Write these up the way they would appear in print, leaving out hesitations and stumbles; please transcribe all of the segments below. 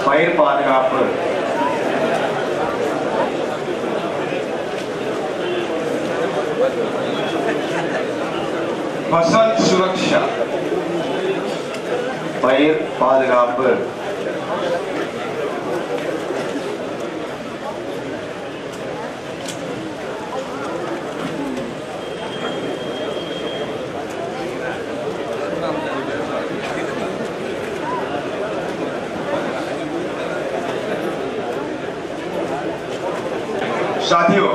பயிர் பாதுகாப்பு फसल सुरक्षा பயிர் பாதுகாப்பு साथियों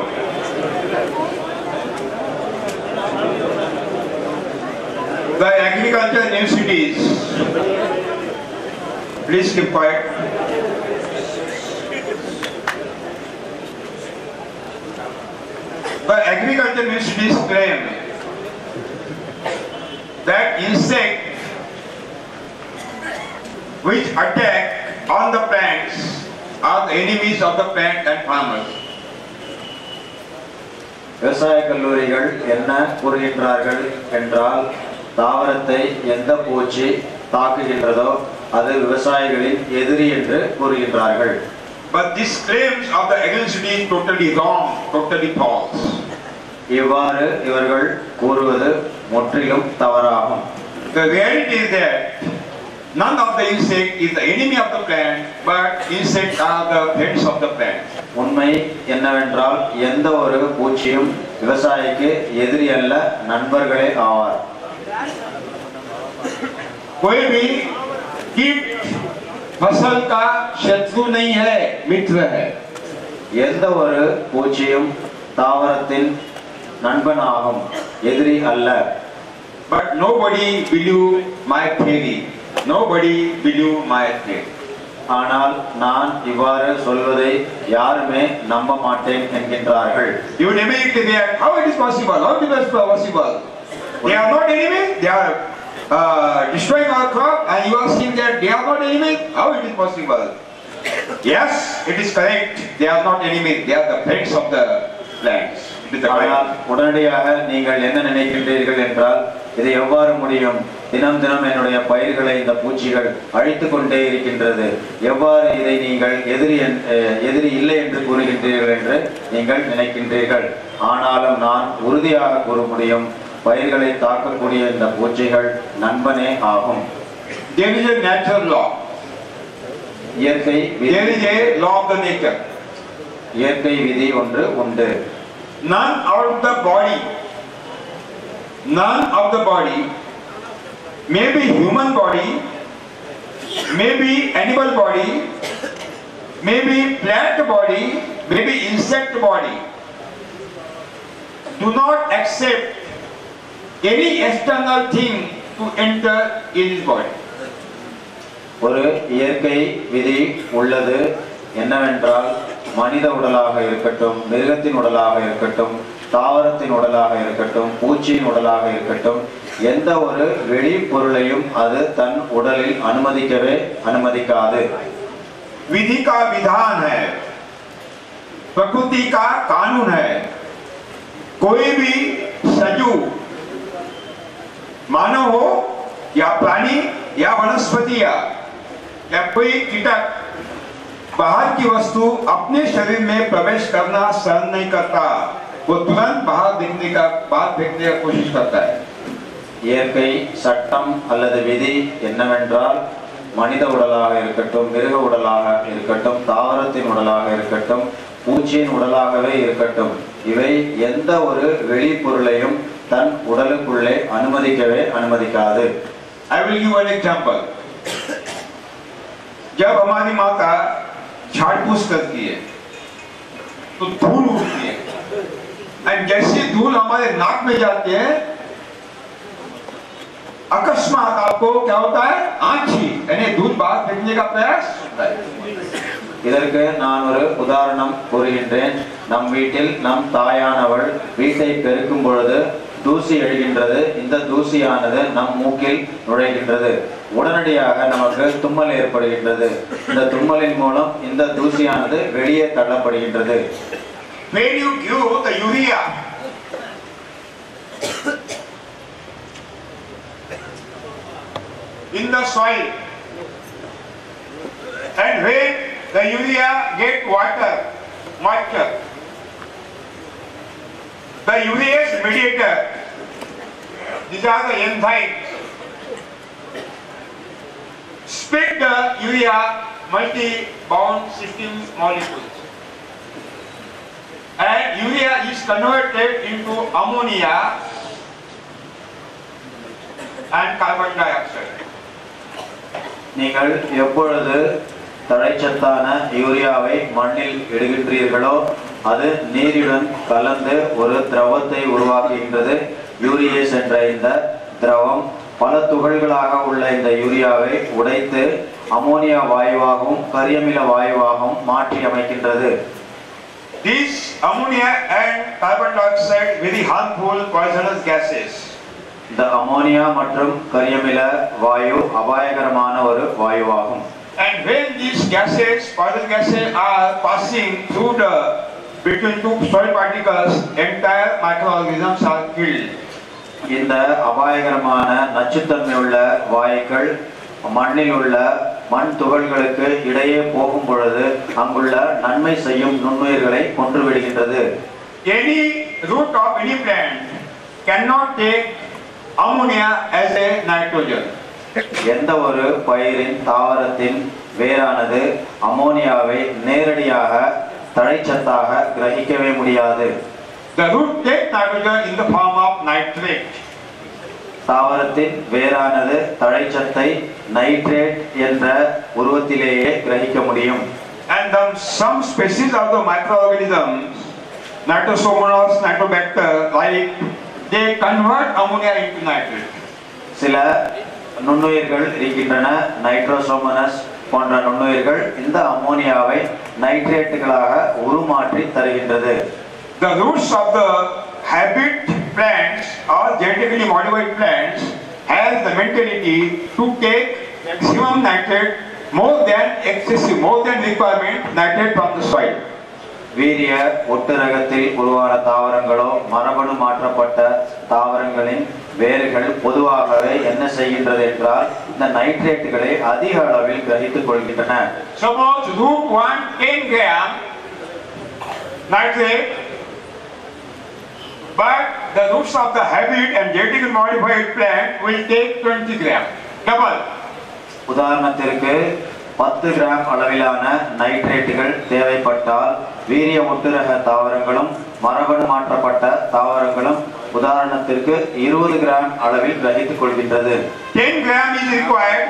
the agriculture universities please keep quiet. The agriculture universities claim that insects which attack on the plants are the enemies of the plant and farmers. விவசாய கல்லூரிகள் என்ன கூறுகின்றார்கள் என்றால் தாவரத்தை எந்த பூச்சி தாக்குகின்றதோ அது விவசாயிகளின் எதிரி என்று கூறுகின்றார்கள். But these claims of the university is totally wrong, totally false. இவ்வாறு இவர்கள் கூறுவது முற்றிலும் தவறாகும். The reality is that none of the insect is the enemy of the plant, but insects are the friends of the plant. உண்மை என்னவென்றால் எந்த ஒரு பூச்சியும் விவசாயிக்கு எதிரி அல்ல, நண்பர்களே ஆவார். कोई भी कीट फसल का शत्रु नहीं है, मित्र है. எந்த ஒரு பூச்சியும் தாவரத்தின் நண்பனாகும், எதிரி அல்ல. But nobody believe my theory. Nobody believe my theory. ஆனால் நான் இவ்வாறு சொல்வதை யாருமே நம்ப மாட்டேன் என்கின்றார்கள். You will immediately react, how it is possible? How it is possible? They are not enemies. They are destroying our crop, and you are saying that they are not enemies. How it is possible? Yes, it is correct. They are not enemies. They are the friends of the plants. ஆனால் உடனடியாக நீங்கள் என்ன நினைக்கின்றீர்கள் என்றால் இது எவ்வாறு முடியும்? தினம் தினம் என்னுடைய பயிர்களை இந்த பூச்சிகள் அழித்துக் கொண்டே இருக்கின்றது. எவ்வாறு இதை நீங்கள் எதிரி இல்லை என்று கூறுகின்றீர்கள் என்று நீங்கள் நினைக்கின்றீர்கள். ஆனாலும் நான் உறுதியாக கூற முடியும், பயிர்களை தாக்கக்கூடிய இந்த பூச்சிகள் நண்பனே ஆகும். There is a natural law. இயற்கை There is a law of the nature. இயற்கை விதி ஒன்று உண்டு. None of the body, maybe human body, maybe animal body, maybe plant body, maybe insect body, do not accept any external thing to enter in his body. ஒரு இயற்கை விதி உள்ளது. என்னவென்றால் மனித உடலாக இருக்கட்டும், மிருகத்தின் உடலாக இருக்கட்டும், தாவரத்தின் உடலாக இருக்கட்டும், பூச்சியின் உடலாக இருக்கட்டும், எந்த ஒரு வெளி பொருளையும் அது தன் உடலில் அனுமதிக்காது. विधि का विधान है, प्रकृति का कानून है. कोई भी सजीव, मानव हो या प्राणी या वनस्पति या कोई कीटक बाहर की वस्तु अपने शरीर में प्रवेश करना सहन नहीं करता. वो तुरंत बाहर फेंकने का कोशिश करता है. இயற்கை சட்டம் அல்லது விதி என்னவென்றால் மனித உடலாக இருக்கட்டும், மிருக உடலாக இருக்கட்டும், தாவரத்தின் உடலாக இருக்கட்டும், பூச்சியின் உடலாகவே இருக்கட்டும், இவை எந்த ஒரு வெளி பொருளையும் தன் உடலுக்குள்ளே அனுமதிக்காது. I will give an example. जब हमारी माता झाड़ फूस करती है तो धूल उड़ती है. एंड जैसे धूल हमारे नाक में जाते हैं, अकस्मात आपको क्या होता है, आंची यानी धूल बाहर फेंकने का प्रयास होता है। இதற்கு நான் ஒரு உதாரணம் கூறுகின்றேன். நம் வீட்டில் நம் தாயானவள் வீட்டை பெருக்கும் பொழுது தூசி எழுகின்றது. இந்த தூசியானது நம் மூக்கில் நுழைகின்றது. உடனடியாக நமக்கு தும்மல் ஏற்படுகின்றது. இந்த தும்மலின் மூலம் இந்த தூசியானது வெளியே தள்ளப்படுகின்றது. When you give the urea in the soil, and when the urea get water, moisture, the urease mediator, these are the enzymes, split the urea multi-bound system molecules, and urea is converted into ammonia and carbon dioxide. நீங்கள் எப்பொழுது தழைச்சத்தான யூரியாவை மண்ணில் இடுகின்றீர்களோ அது நீருடன் கலந்து ஒரு திரவத்தை உருவாக்குகின்றது. யூரியேஸ் என்ற இந்த திரவம் பல துகள்களாக உள்ள இந்த யூரியாவை உடைத்து அமோனியா வாயுவாகவும் கரியமில வாயுவாகவும் மாற்றி அமைக்கின்றது. These ammonia and carbon dioxide very harmful poisonous gases. இந்த அமோனியா மற்றும் கரியமில வாயு அபாயகரமான ஒரு வாயுவாகும். And when these gases, poisonous gases are passing through the between two soil particles, entire microorganisms are killed. இந்த அபாயகரமான நச்சுத்தன்மை உள்ள வாயுக்கள் மண்ணில் உள்ள மண் துகள்களுக்கு இடையே போகும் பொழுது அங்குள்ள நன்மை செய்யும் நுண்ணுயிர்களை கொன்றுவிடுகின்றது. Any root of any plant cannot take ammonia as a nitrogen. எந்த ஒரு பயிரின் தாவரத்தின் வேரானது அமோனியாவை நேரடியாக தழைச்சத்தாக கிரகிக்கவே முடியாது. The root takes nitrogen in the form of nitrate. தாவரத்தின் வேரானது தழைச்சத்தை நைட்ரேட் என்ற உருவத்திலேயே கிரகிக்க முடியும். And some species of the microorganisms, Nitrosomonas, Nitrobacter, like they convert ammonia into nitrate. சில நுண்ணுயிர்கள் இருக்கின்றன. நைட்ரோசோமனஸ் போன்ற நுண்ணுயிர்கள் இந்த அமோனியாவை நைட்ரேட்டுகளாக உருமாற்றி தருகின்றது. The roots of the habit plants or genetically modified plants has the mentality to take maximum nitrate, more than requirement nitrate from the soil. வீரிய ஒட்டு ரகத்தில் உருவான தாவரங்களோ மரபணு மாற்றப்பட்ட தாவரங்களின் வேர்கள் பொதுவாகவே என்ன செய்கின்றது என்றால் இந்த நைட்ரேட்டுகளை அதிக அளவில் கிரகித்துக் கொள்கின்றன. Suppose root 1 10 gram nitrate, but the roots of the habit and genetically modified plant will take 20 gram, double. உதாரணத்திற்கு 10 கிராம் அளவிலான நைட்ரேட்டுகள் தேவைப்பட்டால் வீரிய ஒட்டுரக தாவரங்களும் மரபணு மாற்றப்பட்ட தாவரங்களும் உதாரணத்திற்கு 20 கிராம் அளவில் கிரகித்துக் கொள்கின்றது. 10 gram is required,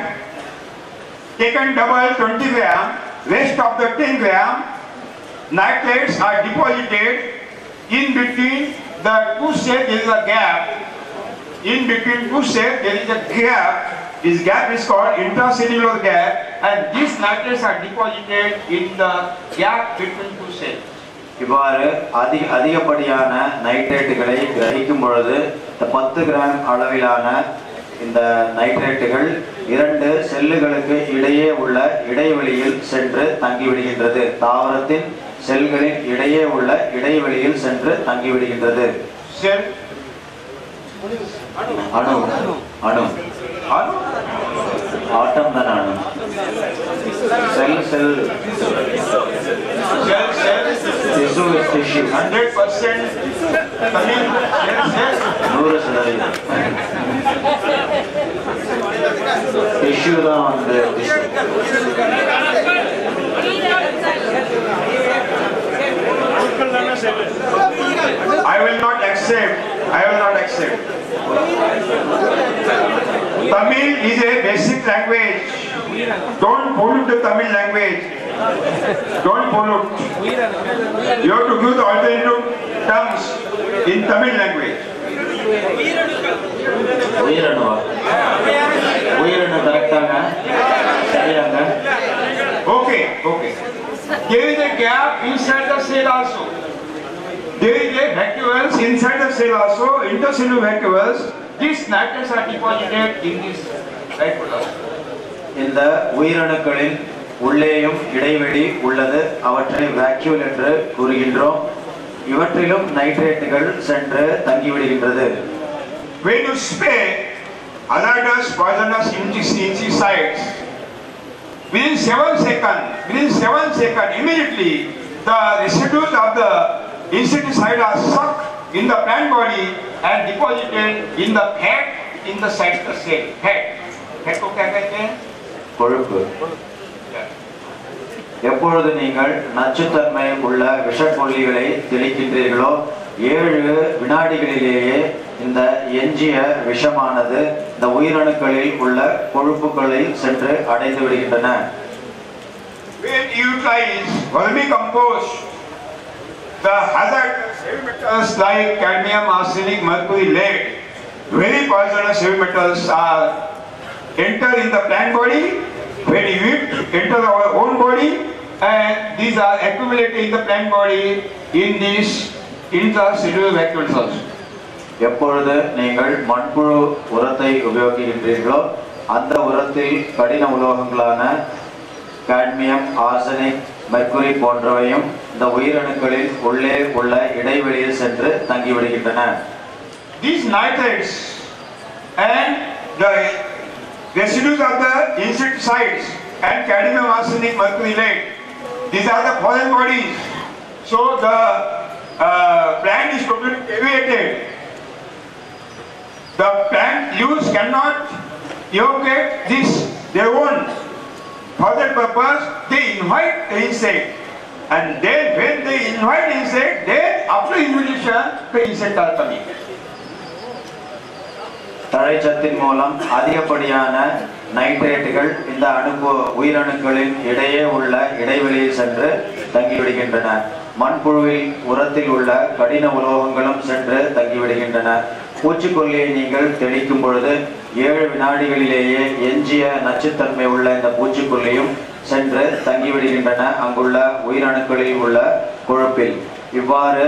taken double 20 gram, rest of the 10 gram nitrates are deposited in between the two cells. There is a gap. In between two cells there is a gap. This gap is called intracellular gap, and these nitrates are deposited in the gap between two cells. இவ்வாறு அதிகப்படியான நைட்ரேட்டுகளை கிரகிக்கும் பொழுது 10 gram அளவிலான இந்த நைட்ரேட்டுகள் 2 செல்லுகளுக்கு இடையே உள்ள இடைவெளியில் சென்று தங்கிவிடுகின்றது. தாவரத்தின் செல்களின் இடையே உள்ள இடைவெளியில் சென்று தங்கிவிடுகின்றது. Cell. அணு அணு ஆட்டம் தான் அணு. Cell cell tissue tissue 100% Tamil. Yes. 100% tissue தான் வந்து I will not accept. Tamil is a basic language. Don't pollute the Tamil language. Don't pollute. You have to give the alternative terms in Tamil language. உயிரணுவா உயிரணு கரெக்டாங்க சரியாங்க. Okay, okay. There is a gap inside the cell also. There is a vacuoles inside the cell also, intercellular vacuoles. These nitrates are deposited in this vacuole. இந்த உயிரணுக்களின் உள்ளேயும் இடைவெளி உள்ளது, அவற்றை vacuole என்று கூறுகின்றோம். இவற்றிலும் நைட்ரேட்டுகள் சென்று தங்கிவிடுகின்றது. When you spray hazardous poisonous insecticides, within 7 seconds, immediately the residues of the insecticide are sucked in the plant body and deposited in the fat in the site of the cell. Fat को क्या कहते हैं? கொழுப்பு. எப்பொழுது நீங்கள் நச்சுத்தன்மை உள்ள விஷக்கொல்லிகளை தெளிக்கின்றீர்களோ 7 வினாடிகளிலேயே இந்த எஞ்சிய விஷமானது இந்த உயிரணுக்களில் உள்ள கொழுப்புகளில் சென்று அடைந்து விடுகின்றன. When you utilize vermicompost, the hazardous heavy metals like cadmium, arsenic, mercury, lead, very poisonous heavy metals are enter in the plant body. When you enter our own body, and these are accumulated in the plant body in these intracellular vacuoles also. எப்பொழுது நீங்கள் மண்புழு உரத்தை உபயோகிக்கின்றீர்களோ அந்த உரத்தில் கடின உலோகங்களான cadmium, arsenic, mercury போன்றவையும் இந்த உயிரணுக்களில் உள்ளே உள்ள இடைவெளியில் சென்று தங்கிவிடுகின்றன. These nitrates and the residues of the insecticides and cadmium, arsenic, mercury, lead, these are the foreign bodies. So the plant is totally deviated. The plant leaves cannot evacuate this, their own. For that purpose, they invite the insect. And then when they invite insect, then after invitation, the insect are coming. தழைச்சத்தின் மூலம் அதிகப்படியான நைட்ரேட்டுகள் இந்த உயிரணுக்களின் இடையே உள்ள இடைவெளியில் சென்று தங்கிவிடுகின்றன. மண்புழுவில் உரத்தில் உள்ள கடின உலோகங்களும் சென்று தங்கிவிடுகின்றன. பூச்சிக்கொல்லியை நீங்கள் தெளிக்கும் பொழுது 7 வினாடிகளிலேயே எஞ்சிய நச்சுத்தன்மை உள்ள இந்த பூச்சிக்கொல்லியும் சென்று தங்கிவிடுகின்றன அங்குள்ள உயிரணுக்களில் உள்ள கொழுப்பில். இவ்வாறு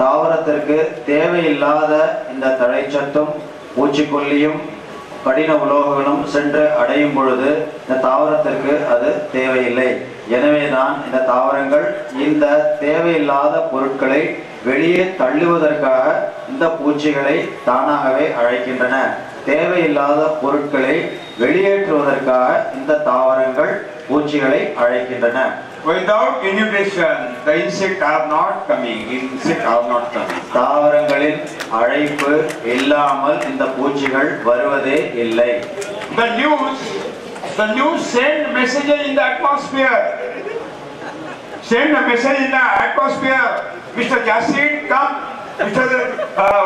தாவரத்திற்கு தேவையில்லாத இந்த தழைச்சத்தும் பூச்சிக்கொல்லியும் கடின உலோகங்களும் சென்று அடையும் பொழுது இந்த தாவரத்திற்கு அது தேவையில்லை. எனவேதான் இந்த தாவரங்கள் இந்த தேவையில்லாத பொருட்களை வெளியே தள்ளுவதற்காக இந்த பூச்சிகளை தானாகவே அழைக்கின்றன. தேவையில்லாத பொருட்களை வெளியேற்றுவதற்காக இந்த தாவரங்கள் பூச்சிகளை அழைக்கின்றன. Without inhibition, the insects are not coming. Insects are not coming. தாவரங்களின் அழைப்பு இல்லாமல் இந்த பூச்சிகள் வருவதே இல்லை. The news send messages in the atmosphere. Send a message in the atmosphere. Mr. Jacid, come. Mr.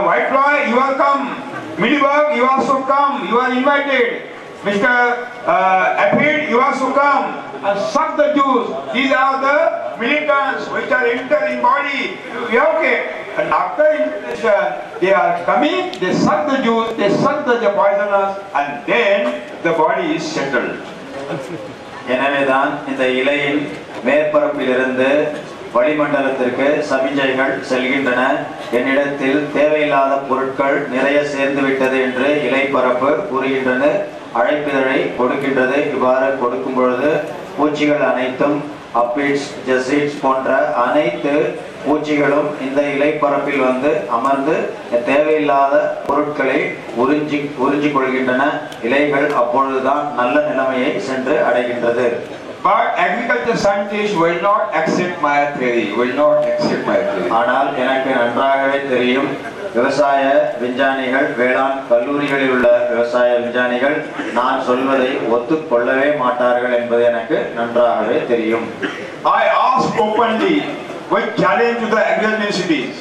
Whitefly, you are come. Milibug, you also come. You are invited. Mr. Aphid, you also come. And suck the juice. These are the militants which are entering body. Okay. And after invitation, they are coming, they suck the juice, they suck the poisonous, and then the body is settled. எனவேதான் இந்த இலையின் மேற்பரப்பிலிருந்து வளிமண்டலத்திற்கு சமிஞ்சைகள் செல்கின்றன. என்னிடத்தில் தேவையில்லாத பொருட்கள் நிறைய சேர்ந்து விட்டது என்று இலைப்பரப்பு கூறுகின்றது, அழைப்பிதழை கொடுக்கின்றது. இவ்வாறு கொடுக்கும் பொழுது பூச்சிகள் அனைத்தும் அப்பிட்ஸ், ஜெசிட்ஸ் போன்ற அனைத்து பூச்சிகளும் இந்த இலைப்பரப்பில் வந்து அமர்ந்து தேவையில்லாத பொருட்களை உறிஞ்சி கொள்கின்றன. இலைகள் அப்பொழுதுதான் நல்ல நிலைமையை சென்று அடைகின்றது. But agriculture scientists will not accept my theory. ஆனால் எனக்கு நன்றாகவே தெரியும், விவசாய விஞ்ஞானிகள், வேளாண் கல்லூரிகளில் உள்ள விவசாய விஞ்ஞானிகள் நான் சொல்வதை ஒத்துக்கொள்ளவே மாட்டார்கள் என்பது எனக்கு நன்றாகவே தெரியும். I ask openly, with challenge to the agri-universities,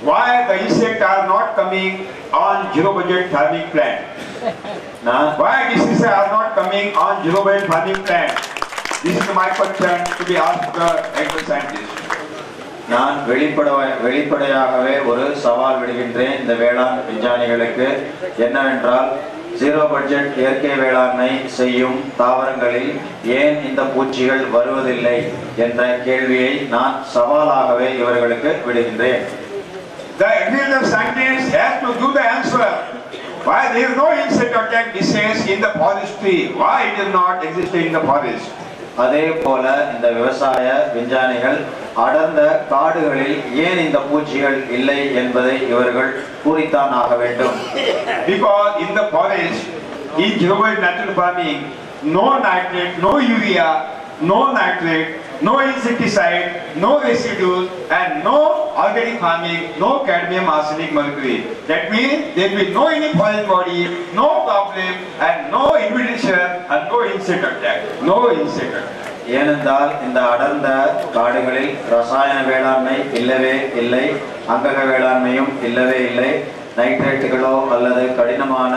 why the insects are not coming on zero budget farming plan? Why diseases are not coming on zero budget farming plan? This is my question to be asked the agricultural scientist. நான் வெளிப்படையாகவே ஒரு சவால் விடுகின்றேன் இந்த வேளாண் விஞ்ஞானிகளுக்கு. என்னவென்றால், zero budget இயற்கை வேளாண்மை செய்யும் தாவரங்களில் ஏன் இந்த பூச்சிகள் வருவதில்லை என்ற கேள்வியை நான் சவாலாகவே இவர்களுக்கு விடுகின்றேன். The agricultural scientist has to give the answer. Why there is no insect attack disease in the forest tree? Why it is not existing in the forest? அதே போல இந்த விவசாய விஞ்ஞானிகள் அடர்ந்த காடுகளில் ஏன் இந்த பூச்சிகள் இல்லை என்பதை இவர்கள் கூறித்தான் ஆக வேண்டும். Because in the forest, in zero-waste natural farming, no nitrate, no urea, no nitrate, no insecticide, no residues, and no organic farming, no cadmium, arsenic, mercury. That means there will be no any foreign body, no problem, and no invitation, and no insect attack. No insect attack. ஏனென்றால் இந்த அடர்ந்த காடுகளில் ரசாயன வேளாண்மை இல்லவே இல்லை, அங்கக வேளாண்மையும் இல்லவே இல்லை, நைட்ரேட்டுகளோ அல்லது கடினமான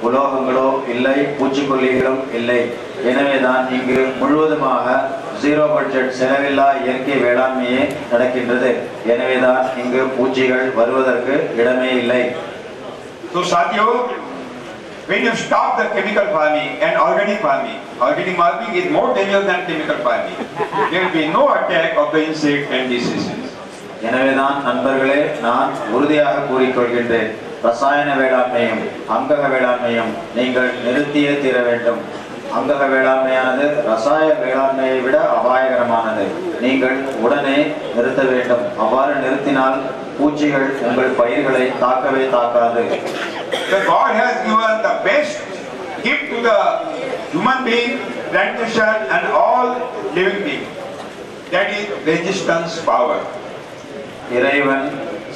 உலோகங்களோ இல்லை, பூச்சிக்கொல்லிகளும் இல்லை. எனவேதான் இங்கு முழுவதுமாக ஜீரோ பட்ஜெட் செலவில்லா இயற்கை வேளாண்மையே நடக்கின்றது. எனவேதான் இங்கு பூச்சிகள் வருவதற்கு இடமே இல்லை. So Satyo, when you stop the chemical farming and organic farming is more dangerous than chemical farming. There will be no attack of the insect and diseases. எனவேதான் நண்பர்களே, நான் உறுதியாக கூறிக்கொள்கின்றேன், ரசாயன வேளாண்மையும் அங்கக வேளாண்மையும் நீங்கள் நிறுத்தியே தீர வேண்டும். அங்கக வேளாண்மையானது ரசாயன வேளாண்மையை விட அபாயகரமானது. நீங்கள் உடனே நிறுத்த வேண்டும். அவ்வாறு நிறுத்தினால் பூச்சிகள் உங்கள் பயிர்களை தாக்கவே தாக்காது. The God has given the best gift to the human being, plantation and all living beings. That is resistance power. இறைவன்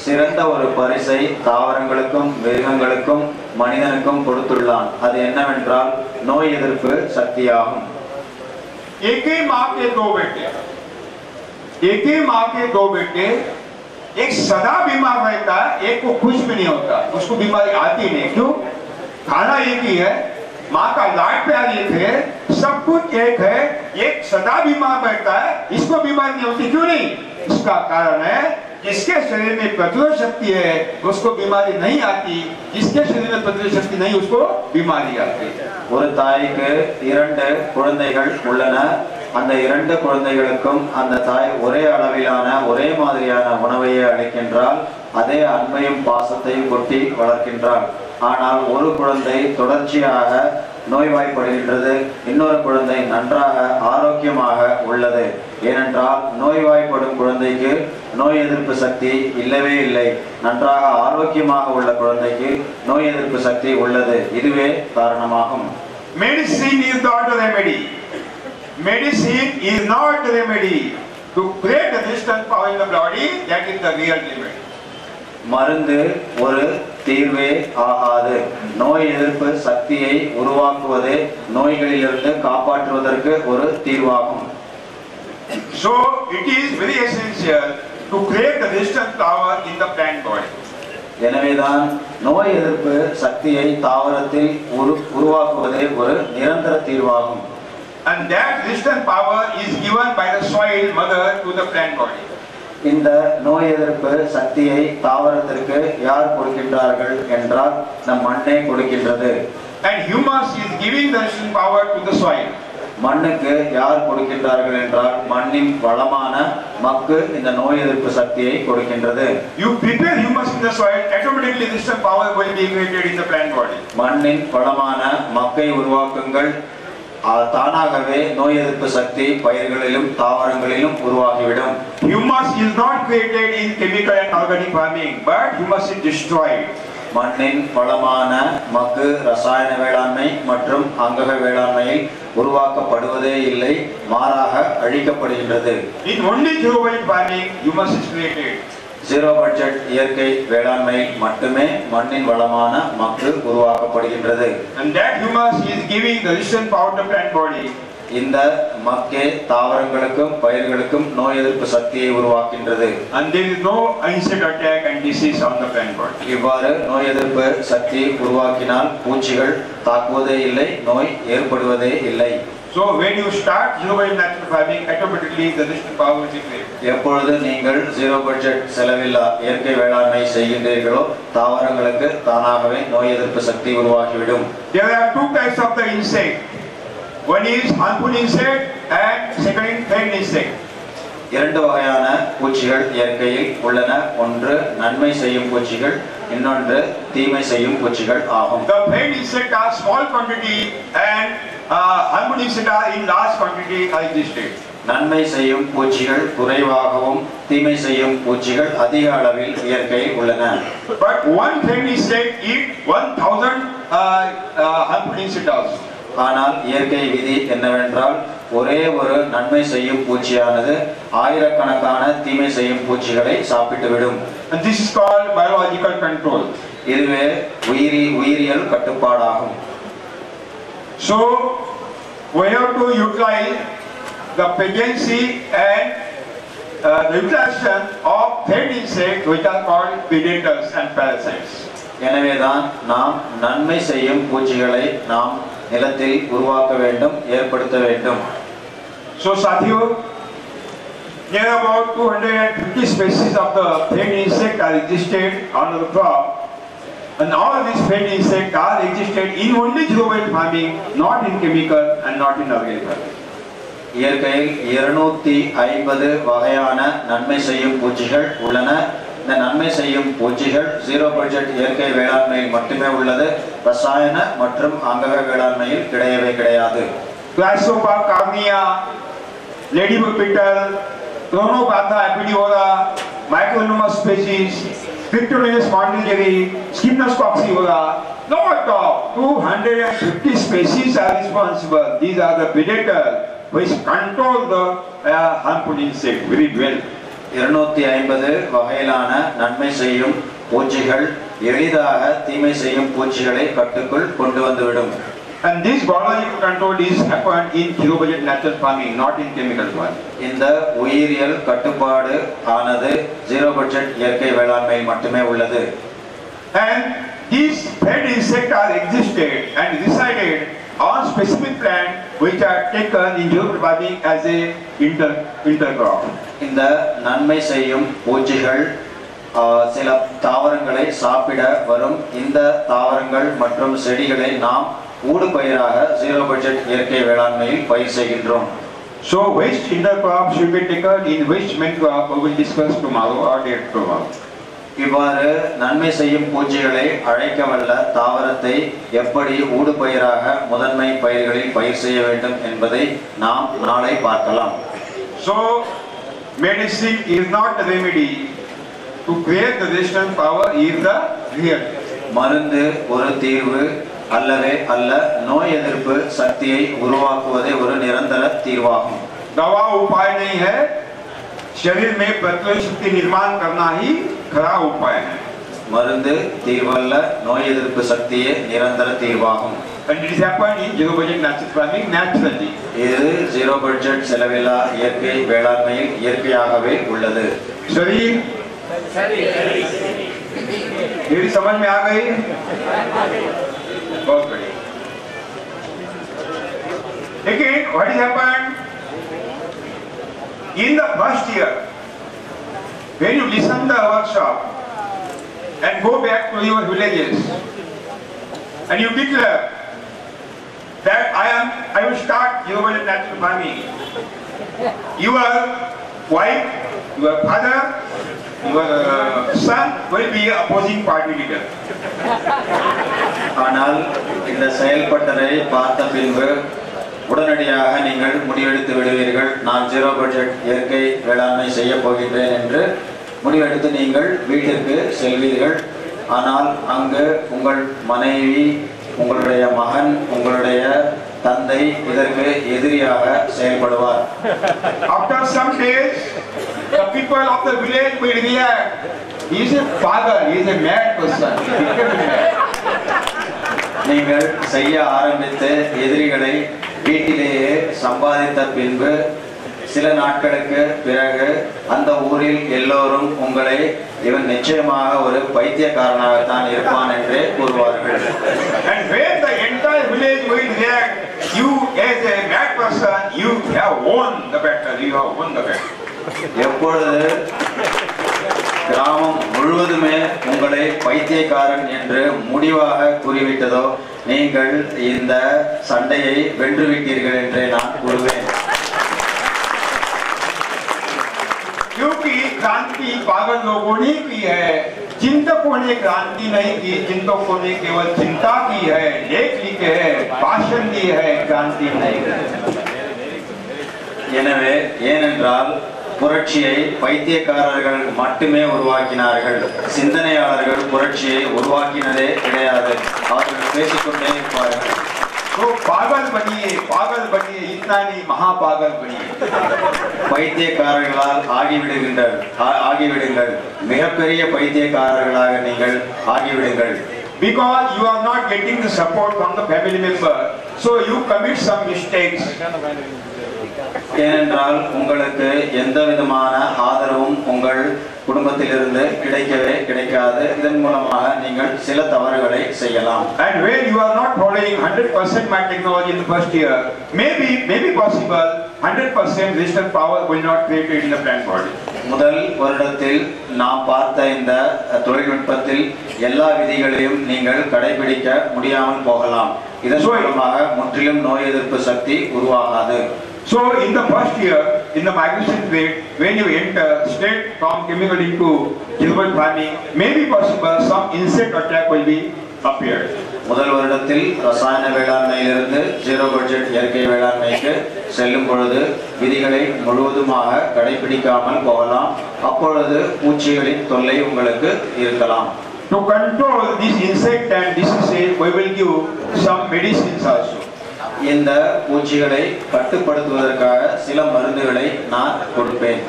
சிறந்த ஒரு பரிசை தாவரங்களுக்கும் மிருகங்களுக்கும் மனிதனுக்கும் கொடுத்துள்ளான். அது என்னவென்றால் நோய் எதிர்ப்பு சக்தியாகும். एक ही माँ के दो बेटे, एक सदा बीमार रहता है, एक को कुछ भी नहीं होता, उसको बीमारी आती नहीं. क्यों? खाना एक ही है, माँ का लाड प्यार एक है, सब कुछ एक है. एक सदा बीमार रहता है, इसको बीमारी नहीं होती. क्यों नहीं? इसका कारण है जिसके शरीर में प्रतिरोध शक्ति है उसको बीमारी नहीं आती, जिसके शरीर में प्रतिरोध शक्ति नहीं उसको बीमारी आती. ஒரு தாய்க்கு 2 குழந்தைகள் உள்ளன. அந்த 2 குழந்தைகளுக்கும் அந்த தாய் ஒரே அளவிலான ஒரே மாதிரியான உணவையே அளிக்கின்றாள். அதே அன்பையும் பாசத்தையும் கொட்டி வளர்க்கின்றாள். ஆனால் ஒரு குழந்தை தொடர்ச்சியாக நோய்வாய்ப்படுகின்றது, இன்னொரு குழந்தை நன்றாக ஆரோக்கியமாக உள்ளது. ஏனென்றால் நோய்வாய்ப்படும் குழந்தைக்கு நோய் எதிர்ப்பு சக்தி இல்லவே இல்லை, நன்றாக ஆரோக்கியமாக உள்ள குழந்தைக்கு நோய் எதிர்ப்பு சக்தி உள்ளது. இதுவே காரணமாகும். Medicine is not a remedy. Medicine is not a remedy to create a resistance power in the body. That is the real remedy. மருந்து ஒரு தீர்வே ஆகாது. நோய் எதிர்ப்பு சக்தியை உருவாக்குவதே நோய்களிலிருந்து காப்பாற்றுவதற்கு ஒரு தீர்வாகும். So it is very essential to create the resistance power in the plant body. எனவேதான் நோய் எதிர்ப்பு சக்தியை தாவரத்தில் உருவாக்குவதே ஒரு நிரந்தர தீர்வாகும். And that resistance power is given by the soil mother to the plant body. இந்த நோய் எதிர்ப்பு சக்தியை தாவரத்திற்கு யார் கொடுக்கின்றார்கள் என்றால் நம் மண்ணே கொடுக்கின்றது. And humus is giving the resistance power to the soil. மண்ணுக்கு யார் கொடுக்கின்றார்கள் என்றால் மண்ணின் வளமான மக்கு இந்த நோய் எதிர்ப்பு சக்தியை கொடுக்கின்றது. You prepare humus in the soil, automatically resistance power will be created in the plant body. மண்ணின் வளமான மக்கை உருவாக்குங்கள், தானாகவே நோய் எதிர்ப்பு சக்தி பயிர்களிலும் தாவரங்களிலும் உருவாகிவிடும். Humus is not created in chemical and organic farming, but humus is destroyed. மண்ணின் வளமான மக்கு ரசாயன வேளாண்மை மற்றும் அங்கக வேளாண்மையில் உருவாக்கப்படுவதே இல்லை, மாறாக அழிக்கப்படுகின்றது. In only zero-waste farming, humus is created. Zero budget இயற்கை வேளாண்மை மட்டுமே மண்ணின் வளமான மக்கு உருவாக்கப்படுகின்றது. And that humus is giving the resistance power to the plant body. இந்த மக்கே தாவரங்களுக்கும் பயிர்களுக்கும் நோய் எதிர்ப்பு சக்தியை உருவாக்கின்றது. And there is no insect attack and disease on the plant body. இவ்வாறு நோய் எதிர்ப்பு சக்தி உருவாக்கினால் பூச்சிகள் தாக்குவதே இல்லை, நோய் ஏற்படுவதே இல்லை. So So when you start zero budget natural farming, automatically the resistance power will decrease. எப்பொழுது நீங்கள் ஜீரோ பட்ஜெட் செலவில்லா இயற்கை வேளாண்மை செய்கின்றீர்களோ தாவரங்களுக்கு தானாகவே நோய் எதிர்ப்பு சக்தி உருவாகிவிடும். There are two types of the insect. One is harmful insect and second friend insect. இரண்டு வகையான பூச்சிகள் இயற்கையில் உள்ளன. ஒன்று நன்மை செய்யும் பூச்சிகள், இன்னொன்று தீமை செய்யும் பூச்சிகள் ஆகும். The friend insect are small quantity and harmful insect are in large quantity are existed. நன்மை செய்யும் பூச்சிகள் குறைவாகவும் தீமை செய்யும் பூச்சிகள் அதிக அளவில் இயற்கையில் உள்ளன. But one friend insect eat 1000 harmful insect also. ஆனால் இயற்கை விதி என்னவென்றால் ஒரே ஒரு நன்மை செய்யும் பூச்சியானது ஆயிரக்கணக்கான தீமை செய்யும் பூச்சிகளை சாப்பிட்டுவிடும். And this is called biological control. இதுவே உயிரியல் கட்டுப்பாடாகும். So we have to utilize the pregnancy and the utilization of friend insects which are called predators and parasites. எனவேதான் நாம் நன்மை செய்யும் பூச்சிகளை நாம் நிலத்தில் உருவாக்க வேண்டும், ஏற்படுத்த வேண்டும். So Sathiyo, near about 250 species of the friend insect are existed on the crop, and all these friend insects are existed in only zero budget farming, not in chemical and not in organic farming. இயற்கையில் 250 வகையான நன்மை செய்யும் பூச்சிகள் உள்ளன. இந்த நன்மை செய்யும் பூச்சிகள் ஜீரோ பட்ஜெட் இயற்கை வேளாண்மையில் மட்டுமே உள்ளது. ரசாயன மற்றும் அங்கக வேளாண்மையில் கிடையாது. Chrysopus carnea, ladybug beetle, Chronobantha apidiola, Micronomus species, Cryptonomus montilgeri, Scymnus cocciola, lot of 250 species are responsible. These are the predators which control the harmful insect very well. 250 வகையிலான நன்மை செய்யும் பூச்சிகள் எளிதாக தீமை செய்யும் பூச்சிகளை கட்டுக்குள் கொண்டு வந்துவிடும். And this biological control is happened in zero budget natural farming, not in chemical farming. இந்த உயிரியல் கட்டுப்பாடு ஆனது ஜீரோ பட்ஜெட் இயற்கை வேளாண்மையில் மட்டுமே உள்ளது. And these friend insects are existed and resided on specific plant which are taken in zero budget farming as a intercrop. இந்த நன்மை செய்யும் பூச்சிகள் சில தாவரங்களை சாப்பிட வரும். இந்த தாவரங்கள் மற்றும் செடிகளை நாம் ஊடுபயிராக ஜீரோ பட்ஜெட் இயற்கை வேளாண்மையில் பயிர் செய்கின்றோம். So which intercrop should be taken in which main crop we will discuss tomorrow or day tomorrow. இவ்வாறு நன்மை செய்யும் பூச்சிகளை அழைக்க வல்ல தாவரத்தை எப்படி ஊடுபயிராக முதன்மை பயிர்களில் பயிர் செய்ய வேண்டும் என்பதை நாம் நாளை பார்க்கலாம். So medicine is not the remedy to create the resistance power, is the real. மருந்து ஒரு தீர்வு அல்லவே அல்ல, நோய் எதிர்ப்பு சக்தியை உருவாக்குவதே ஒரு நிரந்தர தீர்வாகும். दवा उपाय नहीं है, शरीर में प्रतिरोधक शक्ति निर्माण करना ही खरा उपाय है. மருந்து தீர்வல்ல, நோய் எதிர்ப்பு சக்தியே நிரந்தர தீர்வாகும். And it is happened in zero budget natural farming naturally. இது ஜீரோ பட்ஜெட் செலவில்லா இயற்கை வேளாண்மையில் இயற்கையாகவே உள்ளது. शरीर मेरी समझ में आ गई? बहुत बढ़िया. Again, what has happened in the first year when you listen the workshop and go back to your villages and you declare that I will start zero budget natural farming. Your wife, your father, your son will be opposing party leader. ஆனால் இந்த செயல்பட்டதை பார்த்த பின்பு உடனடியாக நீங்கள் முடிவெடுத்து விடுவீர்கள். நான் zero budget இயற்கை வேளாண்மை செய்ய போகின்றேன் என்று முடிவெடுத்து நீங்கள் வீட்டிற்கு செல்வீர்கள். ஆனால் அங்கு உங்கள் மனைவி, உங்களுடைய மகன், உங்களுடைய தந்தை இதற்கு எதிரியாக செயல்படுவார். After some days, the people of the village will react. He is a father, he is a mad person. நீங்கள் செய்ய ஆரம்பித்து எதிரிகளை வீட்டிலேயே சம்பாதித்த பின்பு சில நாட்களுக்கு பிறகு அந்த ஊரில் எல்லோரும் உங்களை இவன் நிச்சயமாக ஒரு பைத்தியக்காரனாகத்தான் இருப்பான் என்றே கூறுவார்கள். And when the entire village going there, you as a mad person, you have won the battle. You have won the battle. எப்பொழுது கிராமம் முழுவதுமே உங்களை பைத்தியக்காரன் என்று முடிவாக கூறிவிட்டதோ நீங்கள் இந்த சண்டையை வென்றுவிட்டீர்கள் என்றே நான் கூறுவேன். क्योंकि क्रांति पागल लोगों ने की है, चिंतकों ने क्रांति नहीं की, चिंतकों ने केवल चिंता की है, लेख लिखे है, भाषण दी है, क्रांति नहीं की. எனவே ஏனென்றால் புரட்சியை பைத்தியக்காரர்கள் மட்டுமே உருவாக்கினார்கள். சிந்தனையாளர்கள் புரட்சியை உருவாக்கினதே கிடையாது. அவர்கள் பேசிக்கொண்டே இருப்பார்கள். तो पागल बनिए, इतना नहीं महापागल बनिए. பைத்தியக்காரர்களால் ஆகிவிடுங்கள். மிகப்பெரிய பைத்தியக்காரர்களாக நீங்கள் ஆகிவிடுங்கள். Because you are not getting the support from the family member, so you commit some mistakes. ஏனென்றால் உங்களுக்கு எந்த விதமான ஆதரவும் உங்கள் குடும்பத்திலிருந்து கிடைக்காது. இதன் மூலமாக நீங்கள் சில தவறுகளை செய்யலாம். And when you are not following 100% my technology in the first year, maybe possible 100% resistant power will not create in the plant body. முதல் வருடத்தில் நாம் பார்த்த இந்த தொழில்நுட்பத்தில் எல்லா விதிகளையும் நீங்கள் கடைபிடிக்க முடியாமல் போகலாம். இதன் மூலமாக முற்றிலும் நோய் எதிர்ப்பு சக்தி உருவாகாது. So in the first year, in the migration rate, when you enter straight from chemical into genuine farming, maybe possible some insect attack will be appeared. முதல் வருடத்தில் ரசாயன வேளாண்மையிலிருந்து ஜீரோ பட்ஜெட் இயற்கை வேளாண்மைக்கு செல்லும் பொழுது விதிகளை முழுவதுமாக கடைபிடிக்காமல் போகலாம். அப்பொழுது பூச்சிகளின் தொல்லை உங்களுக்கு இருக்கலாம். To control this insect and diseases, we will give some medicines also. இந்த பூச்சிகளை கட்டுப்படுத்துவதற்காக சில மருந்துகளை நான் கொடுப்பேன்.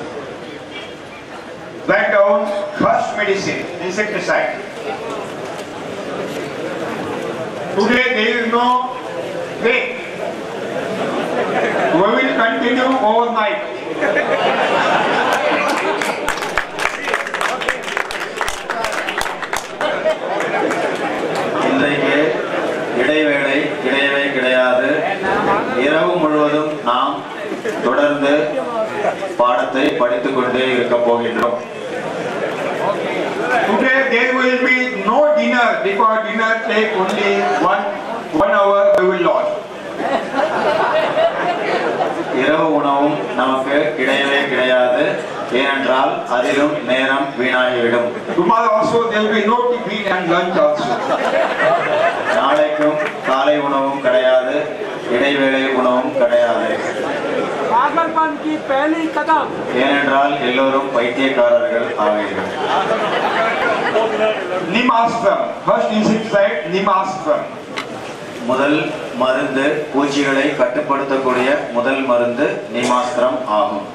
Write down first medicine, insecticide. Today there is no break. We will continue overnight. இன்றைக்கு இடைவேளை கிடையவே கிடையாது. இரவு முழுவதும் நாம் தொடர்ந்து பாடத்தை படித்துக் கொண்டே இருக்க போகின்றோம். Today there will be no dinner because dinner take only one hour. We will lose. இரவு உணவும் நமக்கு கிடையவே கிடையாது. ஏனென்றால் அதிலும் நேரம் வீணாகிவிடும். Tomorrow also there will be no tiffin and lunch also. நாளைக்கும் காலை உணவும் கிடையாது, இடைவேளை உணவும் கிடையாது. पागलपन की पहली कदम. ஏனென்றால் எல்லோரும் பைத்தியக்காரர்கள் ஆவீர்கள். Nimastram, first insecticide, Nimastram. முதல் மருந்து பூச்சிகளை கட்டுப்படுத்தக்கூடிய முதல் மருந்து நிமாஸ்திரம் ஆகும்.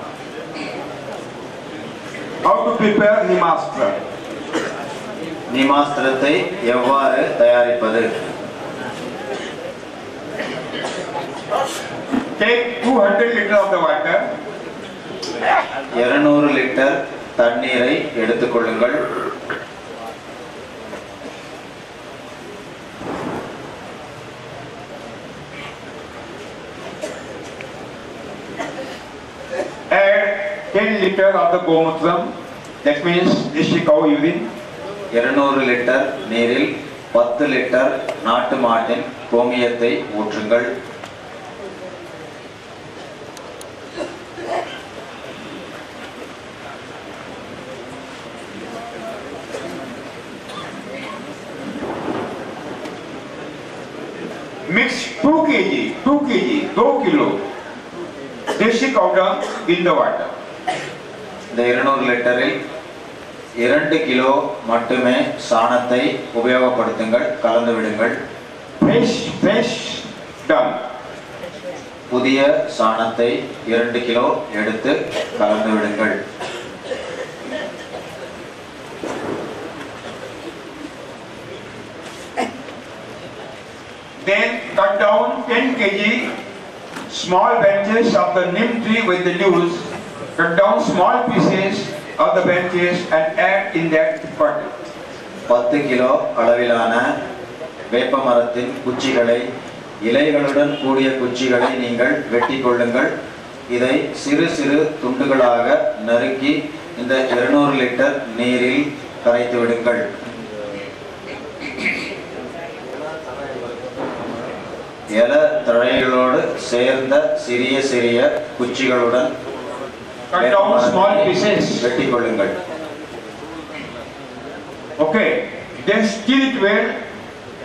How to prepare Nimastram? நிமாஸ்திரத்தை எவ்வாறு தயாரிப்பது? Take 200 liters of the water. 200 litre தண்ணீரை எடுத்துக்கொள்ளுங்கள். Add 10 liters of the gomutram. That means Deshi cow urine. 200 litre நீரில் 10 லிட்டர் நாட்டு மாட்டின் கோமியத்தை ஊற்றுங்கள். Mix 2 kg Deshi cow dung in the water. இந்த 200 லிட்டரில் 2 கிலோ மட்டுமே சாணத்தை உபயோகப்படுத்துங்கள், கலந்து விடுங்கள். Fresh dung. புதிய சாணத்தை 2 கிலோ எடுத்து கலந்து விடுங்கள். Then cut down 10 kg small branches of the neem tree with the leaves. Cut down small pieces of the branches and add in that water. 10 kilo அளவிலான வேப்ப மரத்தின் குச்சிகளை இலைகளுடன் கூடிய குச்சிகளை நீங்கள் வெட்டி கொள்ளுங்கள். இதை சிறு சிறு துண்டுகளாக நறுக்கி இந்த 200 லிட்டர் நீரில் கரைத்து விடுங்கள். இல தழைகளோடு சேர்ந்த சிறிய சிறிய குச்சிகளுடன் வெட்டி கொள்ளுங்கள். Okay, then stir it well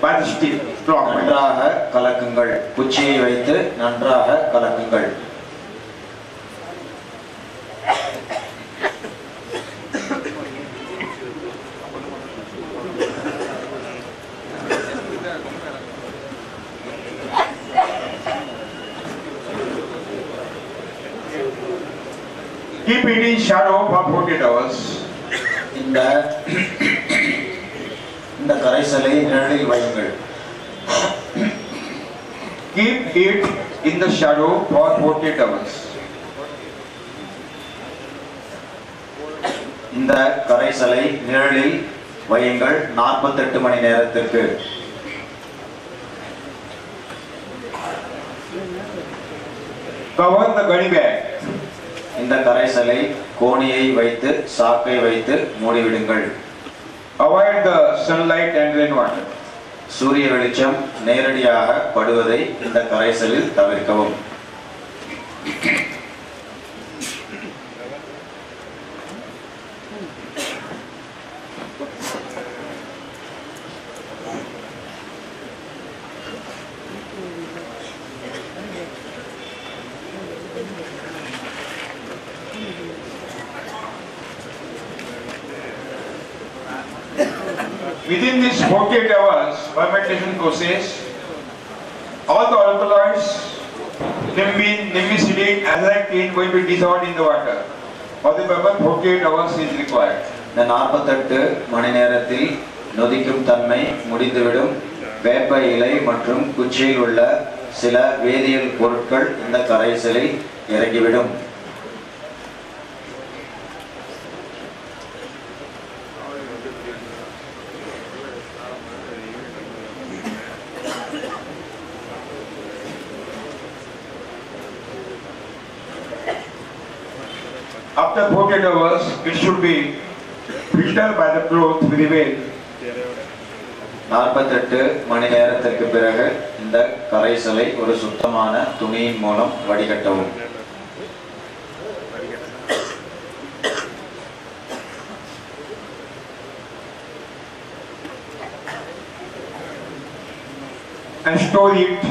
by the stick. நன்றாக கலக்குங்கள். குச்சியை வைத்து நன்றாக கலக்குங்கள். Keep it in shadow for 48 hours. இந்த கரைசலை நிழலில் வையுங்கள். Keep it in the shadow for 48 hours. இந்த கரைசலை நிழலில் வையுங்கள் 48 மணி நேரத்திற்கு. Cover the gunny bag. இந்த கரைசலை கோணியை வைத்து சாக்கை வைத்து மூடிவிடுங்கள். Avoid the sunlight and rainwater. சூரிய வெளிச்சம் நேரடியாக படுவதை இந்த கரைசலில் தவிர்க்கவும். Within this 48 hours fermentation process, all the alkaloids, nimbin, nimbicidine, azanthine will be dissolved in the water. For the purpose 48 hours is required. இந்த 48 மணி நேரத்தில் நொதிக்கும் தன்மை முடிந்துவிடும். வேப்ப இலை மற்றும் குச்சியில் உள்ள சில வேதியியல் பொருட்கள் இந்த கரைசலில் இறங்கிவிடும். After 48 hours, it should be filtered by the cloth very well. 48 மணி நேரத்திற்கு பிறகு இந்த கரைசலை ஒரு சுத்தமான துணியின் மூலம் வடிகட்டவும். And store it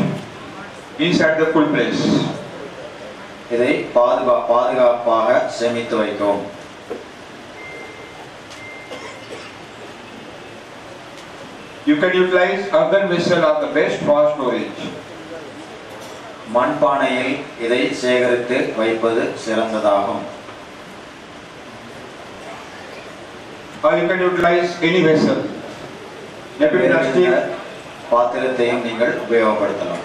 inside the cool place. இதை பாதுகாப்பாக சேமித்து வைக்கவும். You can utilize earthen vessel are the best for storage. மண்பானையில் இதை சேகரித்து வைப்பது சிறந்ததாகும். Or you can utilize any vessel. Maybe plastic. பாத்திரத்தையும் நீங்கள் உபயோகப்படுத்தலாம்.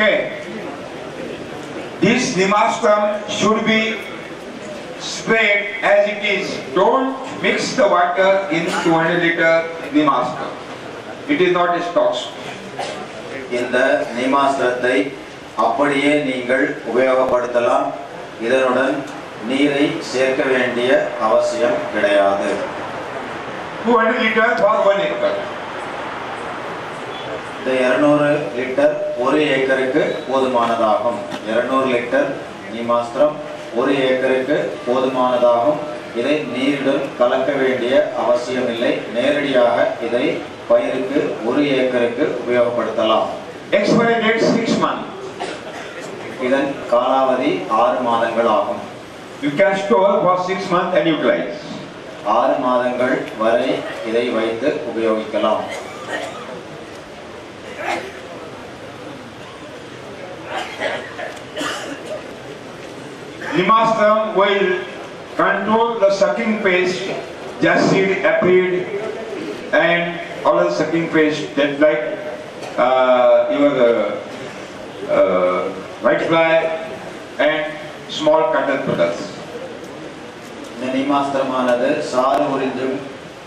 Okay. This Nimastram should be spread as it is. Don't mix the water in 200 liter Nimastram. It is not a stock. இந்த நீமாஸ்திரத்தை அப்படியே நீங்கள் உபயோகப்படுத்தலாம். இதனுடன் நீரை சேர்க்க வேண்டிய அவசியம் கிடையாது. 200 liter for 1 acre. இந்த 200 லிட்டர் 1 ஏக்கருக்கு போதுமானதாகும். 200 லிட்டர் நீமாஸ்திரம் 1 ஏக்கருக்கு போதுமானதாகும். இதை நீருடன் கலக்க வேண்டிய அவசியமில்லை. நேரடியாக இதை பயிருக்கு 1 ஏக்கருக்கு உபயோகப்படுத்தலாம். Expiry date 6 months. இதன் காலாவதி 6 மாதங்கள் ஆகும். You can store for 6 months and utilize. 6 மாதங்கள் வரை இதை வைத்து உபயோகிக்கலாம். Nimastram will control the sucking pest, Jassid, Aphid, and all the sucking fish that like your white fly and small caterpillars. இந்த நீமாஸ்திரமானது சாறு உறிஞ்சும்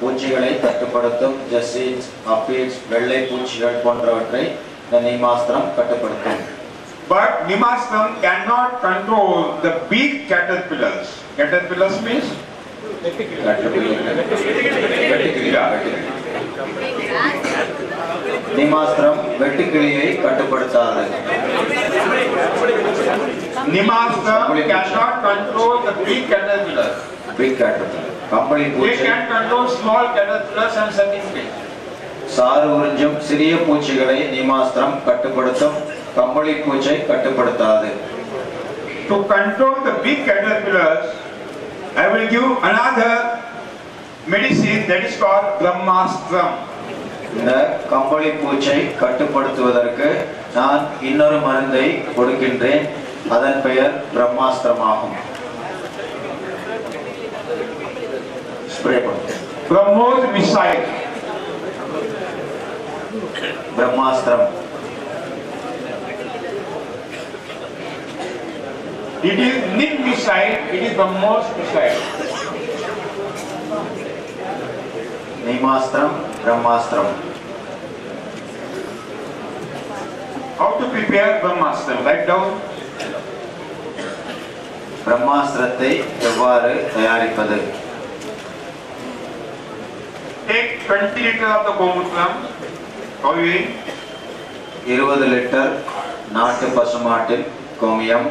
பூச்சிகளை கட்டுப்படுத்தும். ஜெசிட்ஸ், அபீட்ஸ், வெள்ளை பூச்சிகள் போன்றவற்றை இந்த நீமாஸ்திரம் கட்டுப்படுத்தும். But Nimastram cannot control the big caterpillars. Caterpillars means? நீமாஸ்திரம் வெட்டுக்கிளியை கட்டுப்படுத்தாது. Nimastram cannot control the big caterpillars. Big caterpillar. கம்பளி They பூச்சி can control small caterpillars and sucking fish. சாறு உறிஞ்சும் சிறிய பூச்சிகளை நீமாஸ்திரம் கட்டுப்படுத்தும். கம்பளி பூச்சை கட்டுப்படுத்தாது. To control the big caterpillars, I will give another medicine that is called Brahmastram. இந்த கம்பளி பூச்சை கட்டுப்படுத்துவதற்கு நான் இன்னொரு மருந்தை கொடுக்கின்றேன். அதன் பெயர் பிரம்மாஸ்திரமாகும். ஸ்ப்ரே பண்ணு. Brahmos missile. Brahmastra. It is Nim missile, it is Brahmos missile. நீமாஸ்திரம், Brahmastra. How to prepare Brahmastram? Write down. பிரம்மாஸ்திரத்தை எவ்வாறு தயாரிப்பது? Take 20 liters of the Gomutram. How you eat? 20 litre நாட்டு பசுமாட்டின் கோமியம்.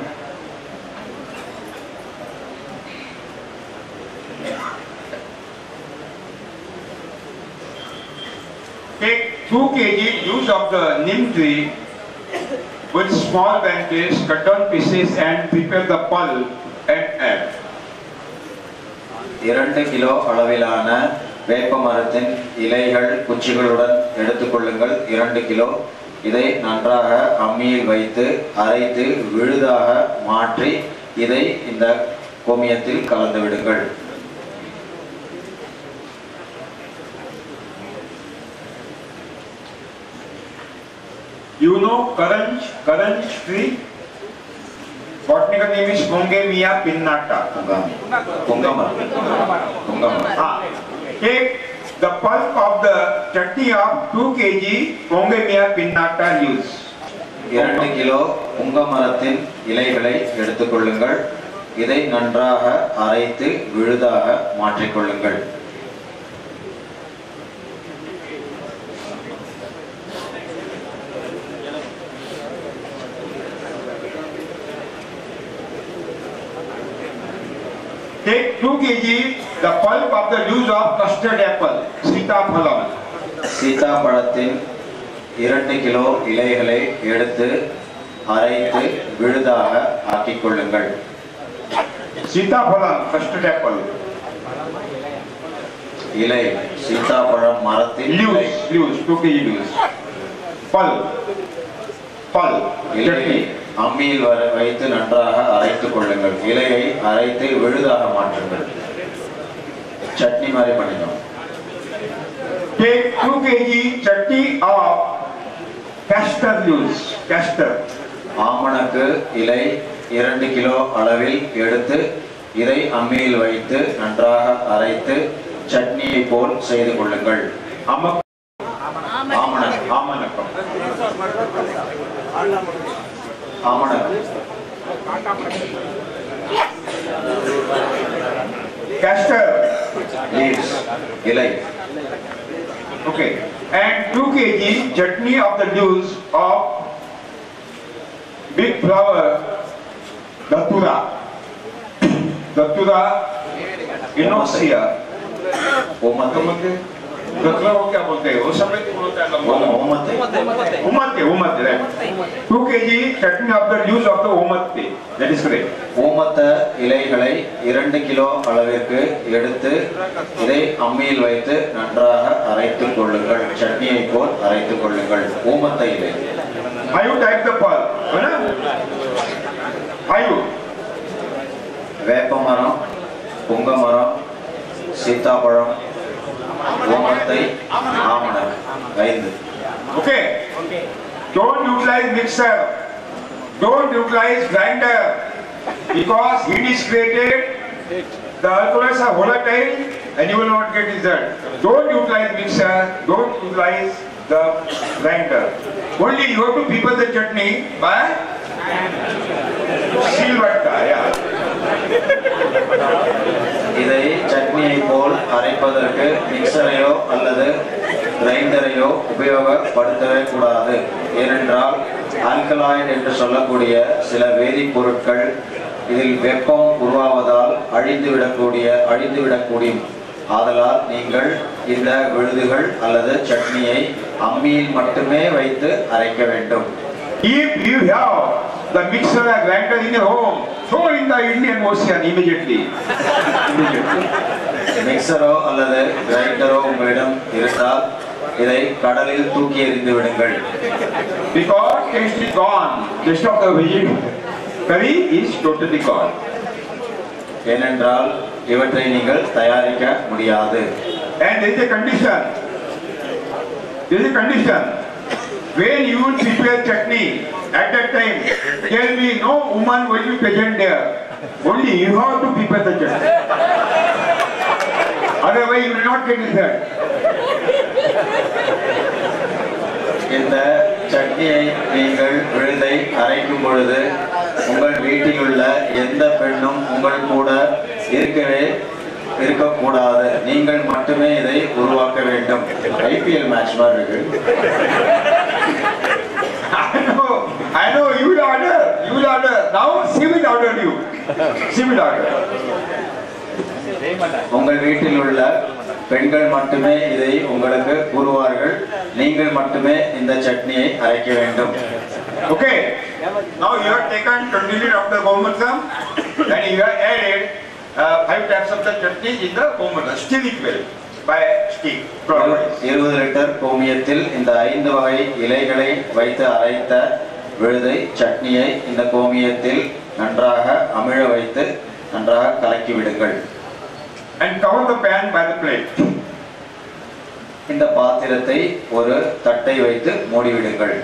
Take 2 kg juice of the neem tree with small branches, cut down pieces and prepare the pulp and add. 2 kilo அளவிலான வேப்ப மரத்தின் இலைகள் குச்சிகளுடன் எடுத்துக்கொள்ளுங்கள். 2 kilo. இதை நன்றாக அம்மியில் வைத்து அரைத்து விழுதாக மாற்றி இதை இந்த கோமியத்தில் கலந்து விடுங்கள். You know Karanj tree? Botanical name is Pongemia pinnata. பொங்கமரம். Take the pulp of the chutney of 2 kg Pongemia pinnata leaves. 2 kilo புங்கமரத்தின் இலைகளை எடுத்துக்கொள்ளுங்கள். இதை நன்றாக அரைத்து விழுதாக மாற்றிக்கொள்ளுங்கள். Take 2 kg the pulp of the juice of custard apple, Sitaphalam. சீதாப்பழத்தின் 2 kilo இலைகளை எடுத்து அரைத்து விழுதாக ஆக்கிக் கொள்ளுங்கள். Sitaphalam, custard apple. இலை சீதாப்பழம் மரத்தின் இலை. Leaves, 2 kg leaves. Pulp. இலையை அம்மியில் வைத்து நன்றாக அரைத்துக் கொள்ளுங்கள். இலையை அரைத்து விழுதாக மாற்றுங்கள். சட்னி மாதிரி பண்ணிக்கணும். Take 2 kg chutney of castor leaves. Castor. ஆமணக்கு இலை 2 கிலோ அளவில் எடுத்து இதை அம்மியில் வைத்து நன்றாக அரைத்து சட்னியை போல் செய்து கொள்ளுங்கள். ஆமணக்கம். Castor leaves இலை. Okay, and 2 kg chutney of the leaves of big flower datura inoxia. Datura को क्या बोलते हैं? वो सफेद बोलते हैं ओमत्ते, right? 2 kg chutney of the leaves of the omatte. That is correct. ஓமத்த இலைகளை 2 கிலோ அளவிற்கு எடுத்து இதை அம்மியில் வைத்து நன்றாக அரைத்துக் கொள்ளுங்கள். சட்னியை போல் அரைத்துக் கொள்ளுங்கள். ஓமத்த இலை. How you type the pulp? How you? வேப்ப மரம், புங்க மரம், சீத்தாப்பழம், ஓமத்தை ஆமணர் 5. Okay. Don't utilize mixer. Don't utilize grinder because heat is created. The alcohols are volatile and you will not get result. Don't utilize mixer. Don't utilize the grinder. Only you have to prepare the chutney by silvatta. Yeah. இதை சட்னியை போல் அரைப்பதற்கு மிக்சரையோ அல்லது கிரைண்டரையோ உபயோகப்படுத்தவே கூடாது. ஏனென்றால் alkaloid என்று சொல்லக்கூடிய சில வேதிப்பொருட்கள் இதில் வெப்பம் உருவாவதால் அழிந்துவிடக்கூடும். ஆதலால் நீங்கள் இந்த விழுதுகள் அல்லது சட்னியை அம்மியில் மட்டுமே வைத்து அரைக்க வேண்டும். If you have the mixer and grinder in your home, throw in the Indian Ocean immediately. மிக்சரோ அல்லது கிரைண்டரோ உங்களிடம் இருந்தால் இதை கடலில் தூக்கி எறிந்து விடுங்கள். Because taste is gone. Taste of the vegetable curry is totally gone. ஏனென்றால் இவற்றை நீங்கள் தயாரிக்க முடியாது. And there is a condition. There is a condition. When you will prepare chutney, at that time, there will be no woman will be present there. Only you have to prepare the chutney. Otherwise, you will not get result. இந்த சட்னியை நீங்கள் விழுதை அரைக்கும் பொழுது உங்கள் வீட்டில் உள்ள எந்த பெண்ணும் உங்கள் கூட இருக்கக்கூடாது. நீங்கள் மட்டுமே இதை உருவாக்க வேண்டும். IPL மேட்ச் மாதிரி இருக்கு. I know you will order. Now she will order you. She will order. உங்கள் வீட்டில் உள்ள பெண்கள் மட்டுமே இதை உங்களுக்கு கூறுவார்கள். நீங்கள் மட்டுமே இந்த சட்னியை அரைக்க வேண்டும். Okay. Now you have taken 20 liters of the gomutam and you have added 5 types of the chutney in the gomutam. Still it will by stick. 20 litre கோமியத்தில் இந்த 5 வகை இலைகளை வைத்து அரைத்த விழுதை சட்னியை இந்த கோமியத்தில் நன்றாக அமிழ வைத்து நன்றாக கலக்கி விடுங்கள். And cover the pan by the plate. இந்த பாத்திரத்தை ஒரு தட்டை வைத்து மூடிவிடுங்கள்.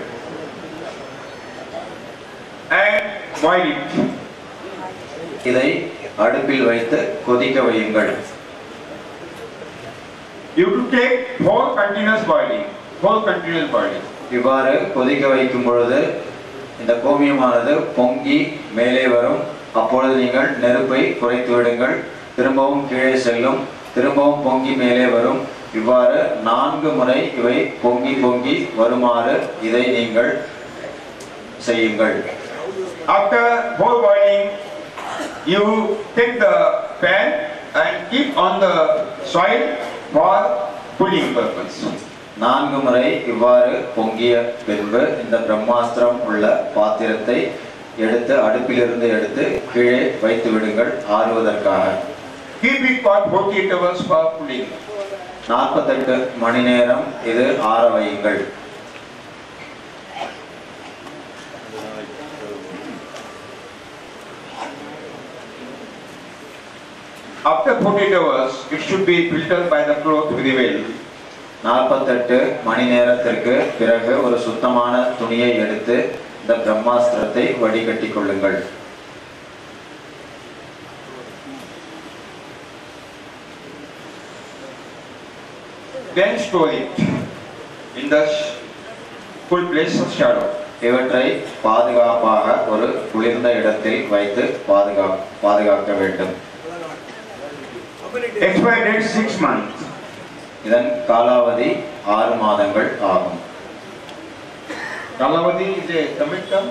And boil it. இதை அடுப்பில் வைத்து கொதிக்க வையுங்கள். You have to take 4 continuous boiling. இவ்வாறு கொதிக்க வைக்கும் பொழுது இந்த கோமியமானது பொங்கி மேலே வரும். அப்பொழுது நீங்கள் நெருப்பை குறைத்து விடுங்கள். திரும்பவும் கீழே செல்லும். திரும்பவும் பொங்கி மேலே வரும். இவ்வாறு 4 முறை இவை பொங்கி வருமாறு இதை நீங்கள் செய்யுங்கள். After 4 boiling, you take the pan and keep on the soil for cooling purpose. 4 முறை இவ்வாறு பொங்கிய பின்பு இந்த பிரம்மாஸ்திரம் உள்ள பாத்திரத்தை எடுத்து அடுப்பிலிருந்து எடுத்து கீழே வைத்து விடுங்கள் ஆறுவதற்காக. Keep it for 48 hours for cooling. 48 மணி நேரம் இது ஆற வையுங்கள். After 48 hours, it should be filtered by the cloth very well. 48 மணி நேரத்திற்கு பிறகு ஒரு சுத்தமான துணியை எடுத்து இந்த பிரம்மாஸ்திரத்தை வடிகட்டிக் கொள்ளுங்கள். Then store it in the cool place of shadow. இவற்றை பாதுகாப்பாக ஒரு குளிர்ந்த இடத்தில் வைத்து பாதுகாக்க வேண்டும். Expiry date 6 months. இதன் காலாவதி 6 மாதங்கள் ஆகும். Kalavadi is a Tamil term.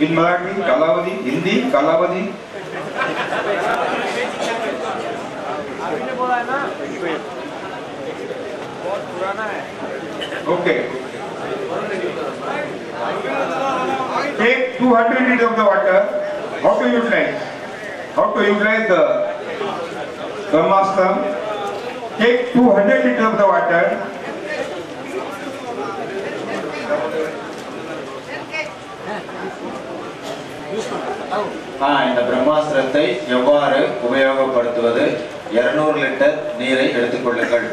In Marathi, Kalavadi, Hindi, Kalavadi. आपने बोला है ना बहुत पुराना है. Okay. Take 200 liters of the water. How to utilize the Brahmastam? Take 200 liters of the water. இந்த பிரம்மாஸ்திரத்தை எவ்வாறு உபயோகப்படுத்துவது 200 லிட்டர் நீரை எடுத்துக்கொள்ளுங்கள்.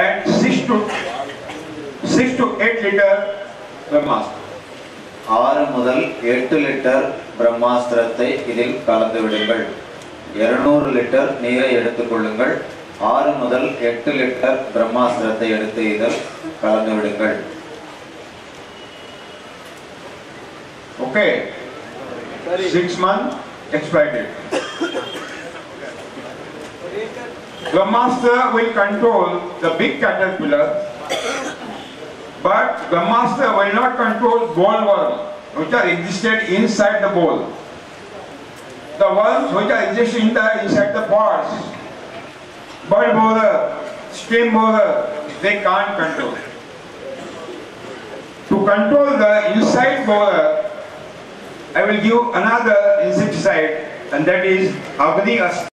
And 6 to 8 liter Brahmastra. 6 முதல் 8 லிட்டர் பிரம்மாஸ்திரத்தை இதில் கலந்து விடுங்கள். 200 லிட்டர் நீரை எடுத்துக்கொள்ளுங்கள். 6 முதல் 8 லிட்டர் பிரம்மாஸ்திரத்தை எடுத்து இதில் கலந்து விடுங்கள். Okay. 6 months expired. Brahmastra will control the big caterpillar, but Brahmastra will not control bollworm, which are existed inside the bowl. The worms which are existing inside the pods, bud borer, stem borer, they can't control. To control the inside borer, I will give another insecticide, and that is Agni Astra.